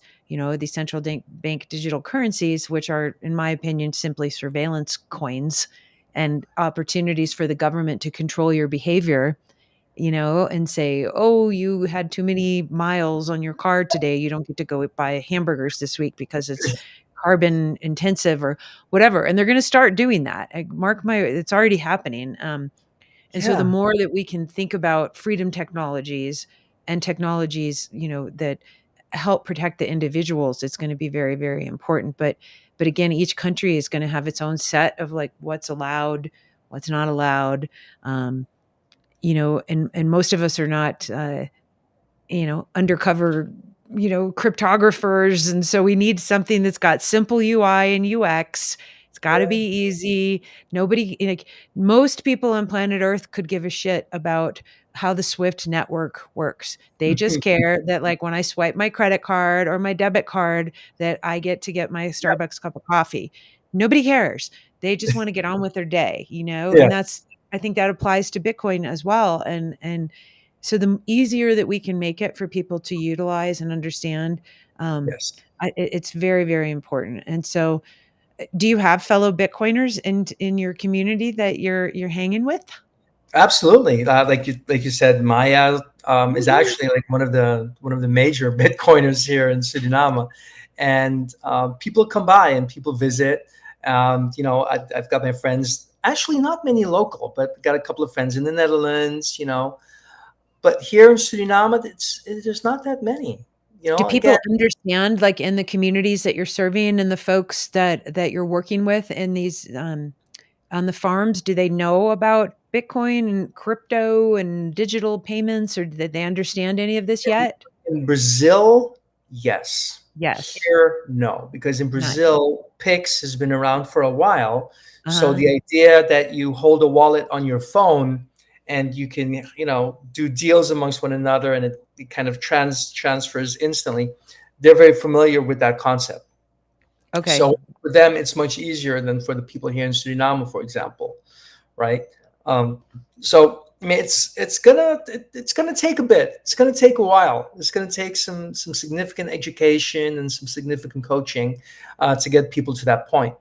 these central bank digital currencies, which are, in my opinion, simply surveillance coins and opportunities for the government to control your behavior, and say, oh, you had too many miles on your car today. You don't get to go buy hamburgers this week because it's carbon intensive or whatever. And they're going to start doing that. It's already happening. And so the Yeah. more that we can think about freedom technologies and technologies, that help protect the individuals, it's going to be very, very important. But again, each country is going to have its own set of like what's allowed, what's not allowed. Um, and most of us are not undercover, cryptographers. And so we need something that's got simple UI and UX. It's got to Yeah. be easy. Nobody, like most people on planet Earth could give a shit about how the Swift network works. They just care that like when I swipe my credit card or my debit card that I get to get my Yep. Starbucks cup of coffee. Nobody cares. They just want to get on with their day, and Yes. that's I think that applies to Bitcoin as well. And so the easier that we can make it for people to utilize and understand, um, Yes. it's very, very important. And so, do you have fellow Bitcoiners in your community that you're hanging with? Absolutely. Like you said, Maya is Mhm. actually like one of the major Bitcoiners here in Suriname, and people come by and people visit. I've got my friends. Actually, not many local, but got a couple of friends in the Netherlands. But here in Suriname, there's not that many. Do Again, people understand, like in the communities that you're serving and the folks that you're working with in these on the farms? Do they know about Bitcoin and crypto and digital payments, or did they understand any of this in, yet? in Brazil, yes. Yes, Here, no, because in not. Brazil, Pix has been around for a while. Uh So huh. the idea that you hold a wallet on your phone and you can, do deals amongst one another, and it kind of transfers instantly. They're very familiar with that concept. Okay. So for them, it's much easier than for the people here in Suriname, for example, right? Um, so I mean, it's gonna take a bit. It's gonna take a while. It's gonna take some significant education and some significant coaching to get people to that point.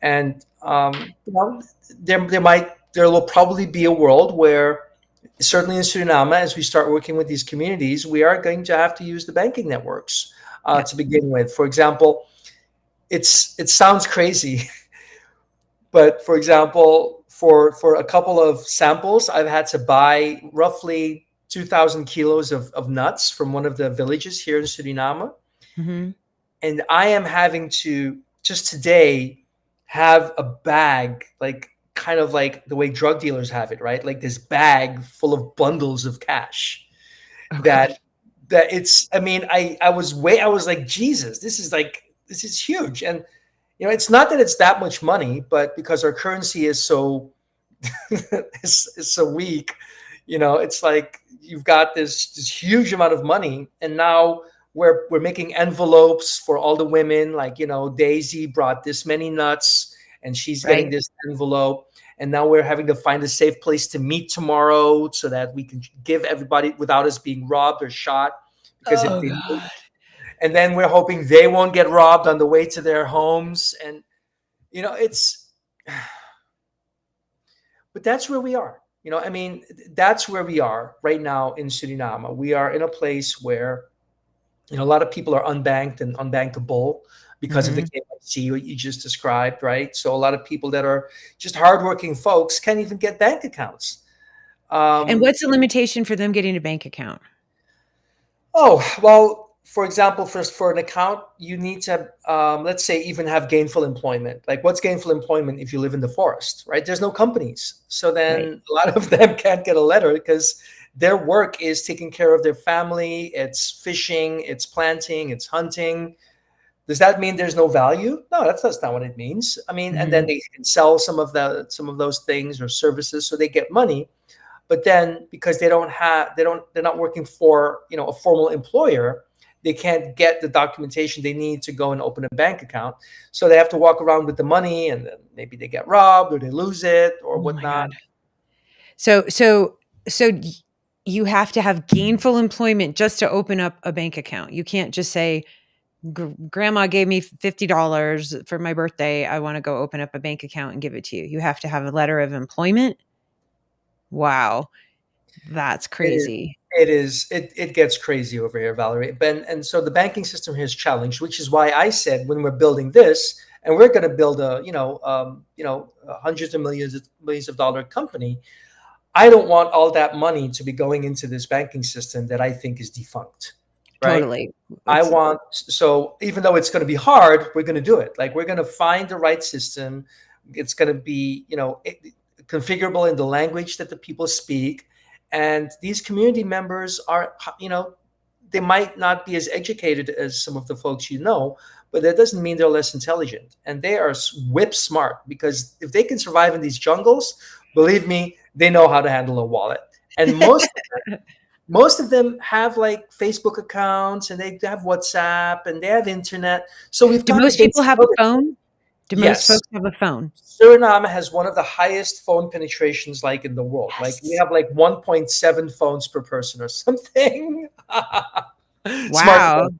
And there will probably be a world where, certainly in Suriname, as we start working with these communities, we are going to have to use the banking networks Yeah. to begin with. For example, it sounds crazy, but for example, for a couple of samples, I've had to buy roughly 2,000 kilos of nuts from one of the villages here in Suriname. Hmm. And I am having to just today have a bag, like kind of like the way drug dealers have it, right? Like this bag full of bundles of cash Oh God. that that it's I mean, I was like, Jesus, this is huge. And it's not that it's that much money, but because our currency is so is so weak, it's like you've got this huge amount of money, and now we're making envelopes for all the women. Like, Daisy brought this many nuts, and she's getting Right. this envelope. And now we're having to find a safe place to meet tomorrow so that we can give everybody without us being robbed or shot. Because if Oh they, God. and then we're hoping they won't get robbed on the way to their homes. And it's but that's where we are. I mean, that's where we are right now in Suriname. We are in a place where, a lot of people are unbanked and unbankable because of the Hmm. KYC what you just described, right? So a lot of people that are just hardworking folks can't even get bank accounts. And Um, what's the limitation for them getting a bank account? Oh, well, for example, first for an account, you need to, let's say, even have gainful employment. Like, what's gainful employment if you live in the forest, right? There's no companies. So Right. then a lot of them can't get a letter because their work is taking care of their family. It's fishing, it's planting, it's hunting. Does that mean there's no value? No, that's not what it means. I mean, and then Hmm. they can sell some of those things or services, so they get money. But then because they're not working for a formal employer, they can't get the documentation they need to go and open a bank account. So they have to walk around with the money, and then maybe they get robbed or they lose it or Oh my whatnot. God. So you have to have gainful employment just to open up a bank account. You can't just say, Grandma gave me $50 for my birthday. I want to go open up a bank account and give it to you. You have to have a letter of employment. Wow. That's It is. crazy. It gets crazy over here, Valerie. And so the banking system has challenged, which is why I said when we're building this, and we're going to build hundreds of millions of dollar company. I don't want all that money to be going into this banking system that I think is defunct, right? Totally. I It's want, so even though it's going to be hard, we're going to do it. Like, we're going to find the right system. It's going to be, configurable in the language that the people speak. And these community members are, they might not be as educated as some of the folks, but that doesn't mean they're less intelligent. And they are whip smart, because if they can survive in these jungles, believe me, they know how to handle a wallet. And most of them have like Facebook accounts, and they have WhatsApp, and they have internet. So we've Do got the most people basic have a literacy. phone? Do most Yes. folks have a phone? Suriname has one of the highest phone penetrations like in the world. Like, we Yes. have like 1.7 phones per person or something. Wow. Smartphones.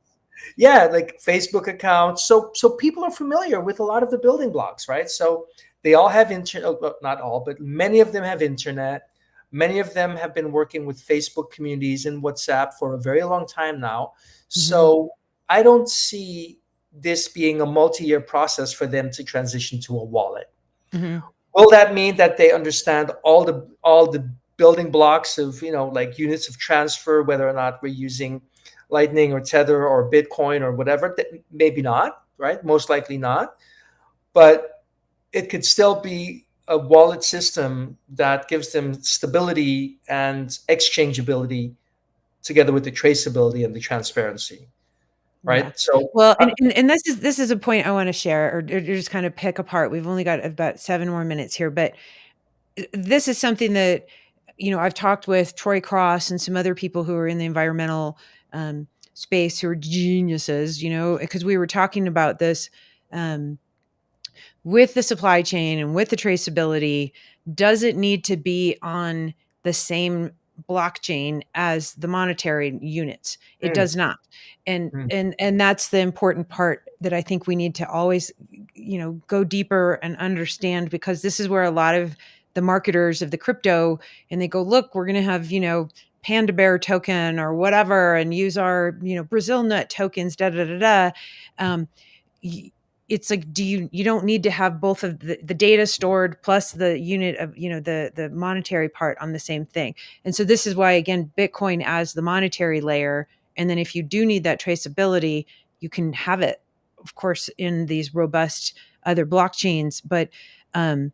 Yeah, like Facebook accounts. So people are familiar with a lot of the building blocks, right? So they all have internet, not all, but many of them have internet. Many of them have been working with Facebook communities and WhatsApp for a very long time now. Mhm. So I don't see this being a multi-year process for them to transition to a wallet. Mhm. Will that mean that they understand all the building blocks of, like units of transfer, whether or not we're using Lightning or Tether or Bitcoin or whatever? Maybe not, right? Most likely not. But it could still be a wallet system that gives them stability and exchangeability, together with the traceability and the transparency, Yeah. right? So Well, and this is a point I wanna share, or just kind of pick apart. We've only got about 7 more minutes here, but this is something that I've talked with Troy Cross and some other people who are in the environmental space who are geniuses, because we were talking about this um, with the supply chain and with the traceability. Does it need to be on the same blockchain as the monetary units? It Mm, does not. And mm, and that's the important part that I think we need to always, go deeper and understand, because this is where a lot of the marketers of the crypto, and they go, look, we're going to have, Panda Bear token or whatever, and use our, Brazil nut tokens, da da da da. Um, it's like, you don't need to have both of the data stored plus the unit of, the monetary part on the same thing. And so this is why, again, Bitcoin as the monetary layer, and then if you do need that traceability, you can have it, of course, in these robust other blockchains. But um,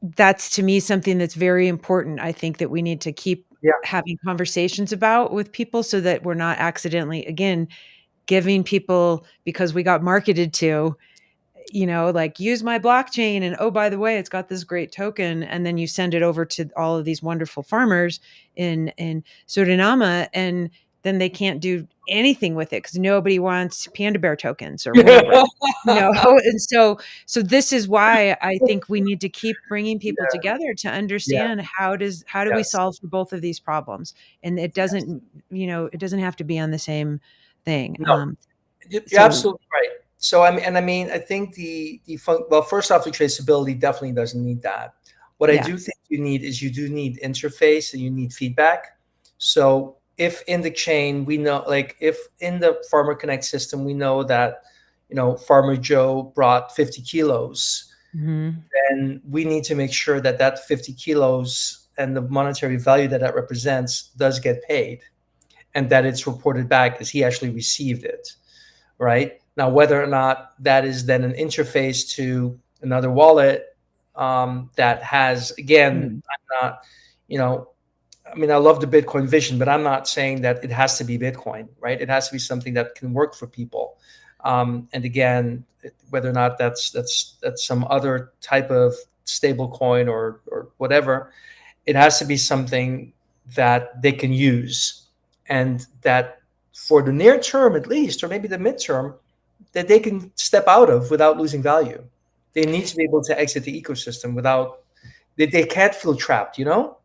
that's, to me, something that's very important. I think that we need to keep yeah. having conversations about with people, so that we're not accidentally, again, giving people, because we got marketed to, like, use my blockchain, and oh, by the way, it's got this great token, and then you send it over to all of these wonderful farmers in Suriname, and then they can't do anything with it because nobody wants panda bear tokens or whatever. And so this is why I think we need to keep bringing people Yeah. together to Yeah. understand, how do we Yes. solve for both of these problems, and Yes. it doesn't have to be on the same thing. No, you're So absolutely right. So I think well, first off, the traceability definitely doesn't need that. What I yeah. do think you need is you do need interface and you need feedback. So if in the chain we know, like if in the Farmer Connect system we know that Farmer Joe brought 50 kilos, Mhm. then we need to make sure that that 50 kilos and the monetary value that that represents does get paid, and that it's reported back as he actually received it, right? Now, whether or not that is then an interface to another wallet that has, again, Mm. I'm not, you know, I mean, I love the Bitcoin vision, but I'm not saying that it has to be Bitcoin, right? It has to be something that can work for people. And again, whether or not that's some other type of stable coin or whatever, it has to be something that they can use, and that for the near term at least, or maybe the midterm, that they can step out of without losing value. They need to be able to exit the ecosystem without, they can't feel trapped,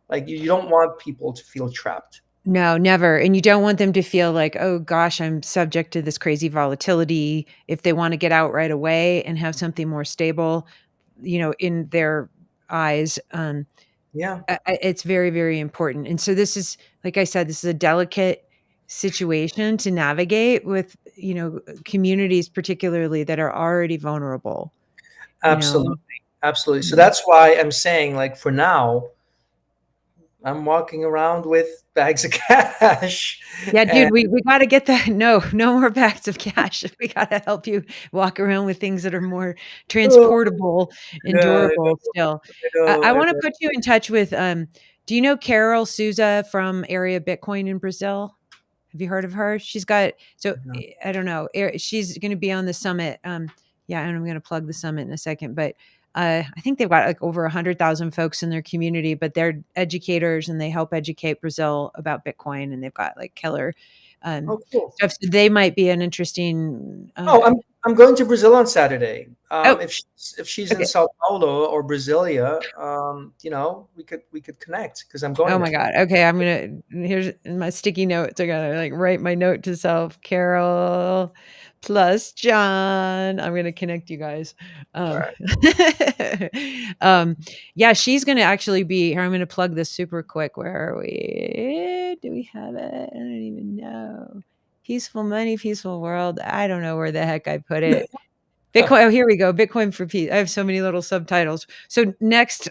like you don't want people to feel trapped. No, never, and you don't want them to feel like, "Oh gosh, I'm subject to this crazy volatility." If they wanna get out right away and have something more stable, in their eyes, Yeah, it's very, very important. And so this is, like I said, this is a delicate situation to navigate with, communities particularly that are already vulnerable, you know? absolutely. Absolutely. So Yeah. that's why I'm saying, like, for now, I'm walking around with bags of cash. Yeah, And dude, we gotta get that. No, no more bags of cash. We gotta help you walk around with things that are more oh, transportable and yeah, I durable know, still. I I know, I wanna know. put you in touch with, do you know Carol Souza from Area Bitcoin in Brazil? Have you heard of her? She's got, so, No. I don't know, she's gonna be on the summit, yeah, and I'm gonna plug the summit in a second, but, I think they've got, like, over 100,000 folks in their community, but they're educators, and they help educate Brazil about Bitcoin, and they've got, like, killer, Oh, cool. stuff, so they might be an interesting, Oh, I'm going to Brazil on Saturday. oh, If she's in okay. Sao Paulo or Brasilia, we could connect because I'm Oh going my there. god. Okay, I'm gonna, here's my sticky notes. I gotta, like, write my note to self. Carol plus John. I'm gonna connect you guys. All Um, right. um, yeah, she's gonna actually be here. I'm gonna plug this super quick. Where are we? Do we have it? I don't even know. Peaceful money, peaceful world. I don't know where the heck I put it. Bitcoin. Oh, here we go. Bitcoin for peace. I have so many little subtitles. So next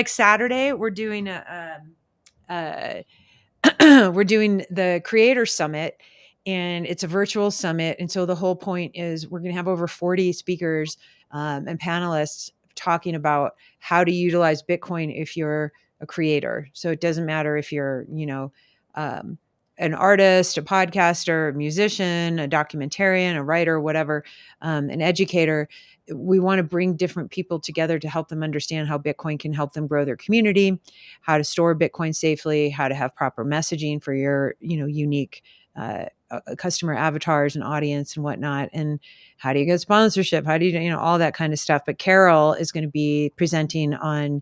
Saturday, we're doing we're doing the Creator Summit, and it's a virtual summit. And so the whole point is we're going to have over 40 speakers and panelists talking about how to utilize Bitcoin if you're a creator. So it doesn't matter if you're, um, an artist, a podcaster, a musician, a documentarian, a writer, whatever, an educator. We want to bring different people together to help them understand how Bitcoin can help them grow their community, how to store Bitcoin safely, how to have proper messaging for your, unique customer avatars and audience and whatnot, and how do you get sponsorship? How do you, all that kind of stuff. But Carol is going to be presenting on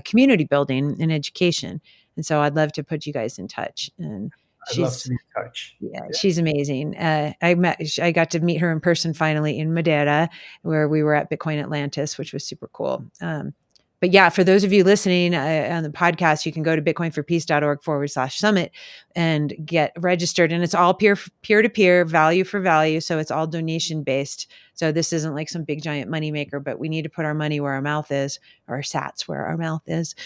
community building and education. And so I'd love to put you guys in touch. And I'd love to she's be in touch. yeah, Yeah. she's amazing. I got to meet her in person finally in Madeira, where we were at Bitcoin Atlantis, which was super cool. But yeah, for those of you listening on the podcast, you can go to bitcoinforpeace.org/summit and get registered. And it's all peer to peer, value for value. So it's all donation based. So this isn't like some big giant moneymaker, but we need to put our money where our mouth is, or our sats where our mouth is.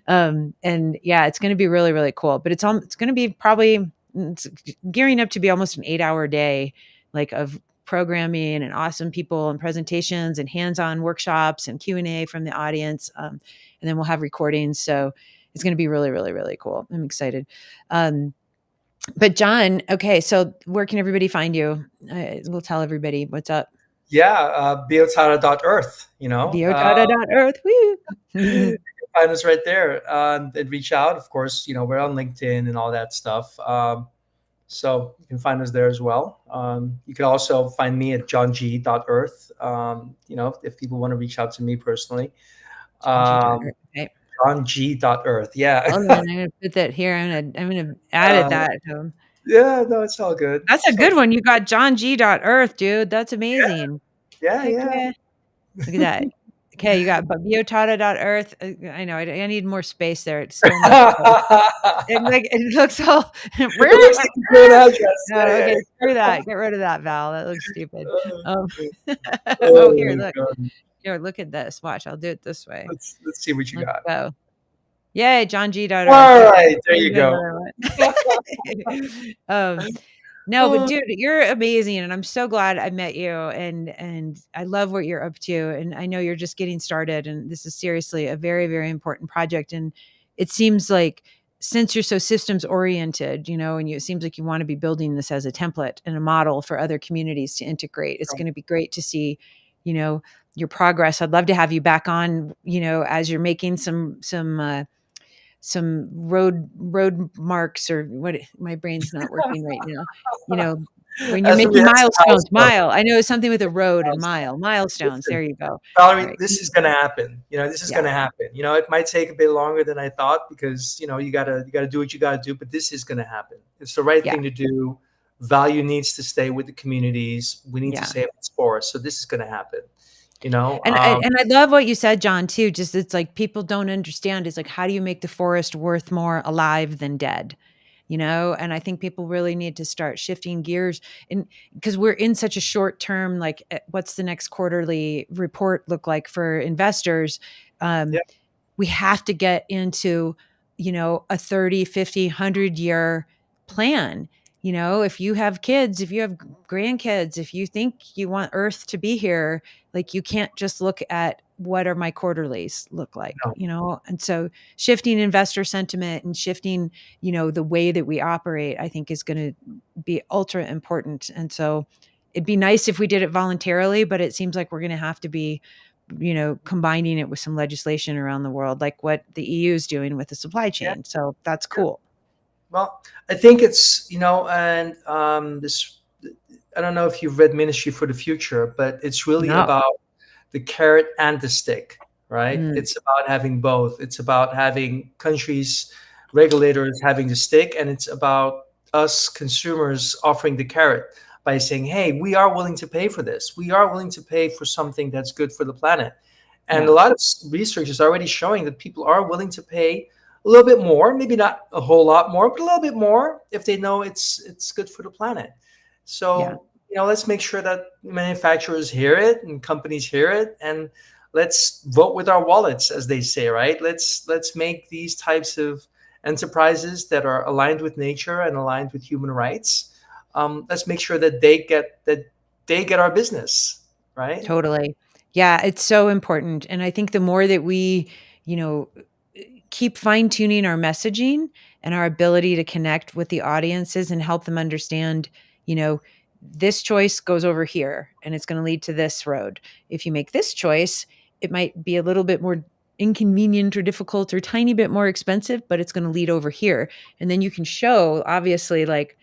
Um, and yeah, it's going to be really, really cool, but it's going to be probably it's gearing up to be almost an 8-hour day, like of programming and awesome people and presentations and hands-on workshops and Q&A from the audience. And then we'll have recordings. So it's going to be really, really, really cool. I'm excited. But John, okay. So where can everybody find you? We'll tell everybody what's up. Yeah, BioTara.earth, Biodata.earth. Woo. find us right there, and reach out. Of course, we're on LinkedIn and all that stuff. So you can find us there as well. You can also find me at johng.earth. If people want to reach out to me personally. John. Okay. johng.earth. Yeah. Hold on, I'm gonna put that here. I'm gonna add uh, that. yeah, no, it's all good. That's a So good one. You got johng.earth, dude. That's yeah, amazing. yeah, Heck yeah. yeah. Look at that. Okay, you got biotata.earth. I know I need more space there. It still makes it like it looks all It looks like a great address. no, Yeah, okay, yeah. screw that. Get rid of that, Val. That looks stupid. Uh, Um, oh, oh here, my look. god. Here, look at this. Watch, I'll do it this way. Let's see what you Let's got. go. Yay, johng.earth. All There right, there there's you go. another one. No, but Uh, dude, you're amazing, and I'm so glad I met you, and I love what you're up to, and I know you're just getting started, and this is seriously a very, very important project, and it seems like since you're so systems oriented, and it seems like you want to be building this as a template and a model for other communities to integrate. It's going to be great to see, you know, your progress. I'd love to have you back on, as you're making some road marks or what my brain's not working right now. You know, when you're as we making hit some milestones, milestone, I know it's something with a road and milestone. milestones. Listen, There you go. All Valerie, right. this is going to happen. This is Yeah. going to happen. It might take a bit longer than I thought because you gotta do what you gotta do, but this is going to happen. It's the right Yeah. thing to do. Value needs to stay with the communities. We need to Yeah. save its forests. So this is going to happen. You know, And I, um, and I love what you said, John, too. Just it's like people don't understand. It's like, how do you make the forest worth more alive than dead? And I think people really need to start shifting gears, and because we're in such a short term, like what's the next quarterly report look like for investors? Um, yeah, we have to get into a 30, 50, 100 year plan. If you have kids, if you have grandkids, if you think you want earth to be here, like you can't just look at what are my quarterlies look like, no, and so shifting investor sentiment and shifting the way that we operate, I think is going to be ultra important. And so it'd be nice if we did it voluntarily, but it seems like we're going to have to be combining it with some legislation around the world, like what the EU is doing with the supply yeah, chain. So that's yeah. cool. Well, I think it's and this. I don't know if you've read Ministry for the Future, but it's really No. about the carrot and the stick, right? Mm, It's about having both. It's about having countries, regulators having the stick, and it's about us consumers offering the carrot by saying, hey, we are willing to pay for this. We are willing to pay for something that's good for the planet. And a yeah. lot of research is already showing that people are willing to pay a little bit more, maybe not a whole lot more, but a little bit more if they know it's good for the planet. Yeah. So let's make sure that manufacturers hear it and companies hear it, and let's vote with our wallets, as they say, right? Let's make these types of enterprises that are aligned with nature and aligned with human rights. Let's make sure that they get our business, right? Totally. Yeah, it's so important. And I think the more that we, you know, keep fine tuning our messaging and our ability to connect with the audiences and help them understand, you know, this choice goes over here and it's going to lead to this road. If you make this choice, it might be a little bit more inconvenient or difficult or tiny bit more expensive, but it's going to lead over here. And then you can show, obviously, like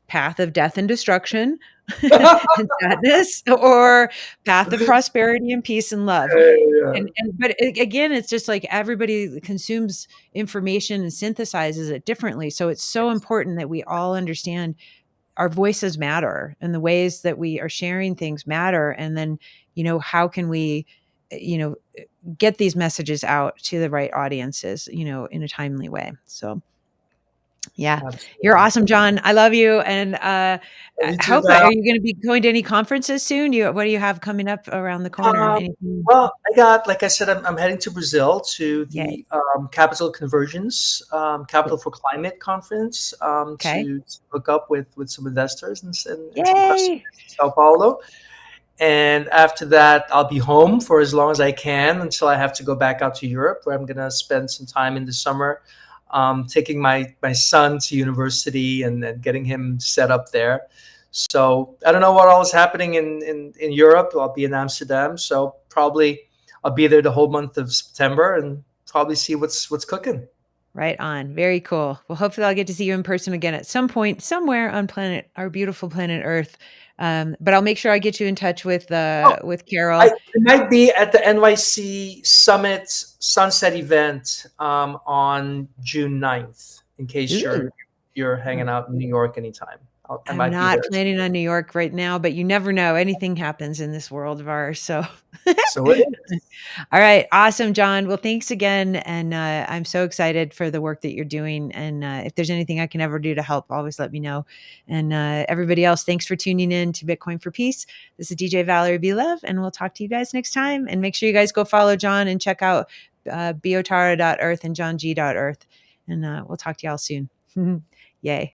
path of death and destruction and sadness, or path of prosperity and peace and love. Yeah. And but again, it's just like everybody consumes information and synthesizes it differently. So it's so important that we all understand our voices matter and the ways that we are sharing things matter. And then, how can we, you know, get these messages out to the right audiences, in a timely way. So yeah, you're Absolutely. awesome, John. I love you. And You I too, hope, Val. are you going to be going to any conferences soon? What do you have coming up around the corner? Um, Anything? well, like I said, I'm heading to Brazil to Yay. the Capital Convergence, Cool. Capital for Climate conference Okay. to hook up with some investors and some Yay. customers in Sao Paulo. And after that, I'll be home for as long as I can until I have to go back out to Europe, where I'm going to spend some time in the summer, taking my son to university and getting him set up there. So I don't know what all is happening in Europe. I'll be in Amsterdam, so probably I'll be there the whole month of September and probably see what's cooking. Right on. Very cool. Well, hopefully I'll get to see you in person again at some point, somewhere on our beautiful planet Earth. But I'll make sure I get you in touch with Carol. It might be at the NYC Summit Sunset event on June 9th, in case Ooh. you're hanging out in New York anytime. I I'm might be not there. planning on New York right now, but you never know. Anything happens in this world of ours. So, So it is. all right. Awesome, John. Well, thanks again. And I'm so excited for the work that you're doing. And if there's anything I can ever do to help, always let me know. And everybody else, thanks for tuning in to Bitcoin for Peace. This is DJ Valerie B. Love, and we'll talk to you guys next time. And make sure you guys go follow John and check out biotara.earth and johng.earth. And we'll talk to y'all soon. Yay.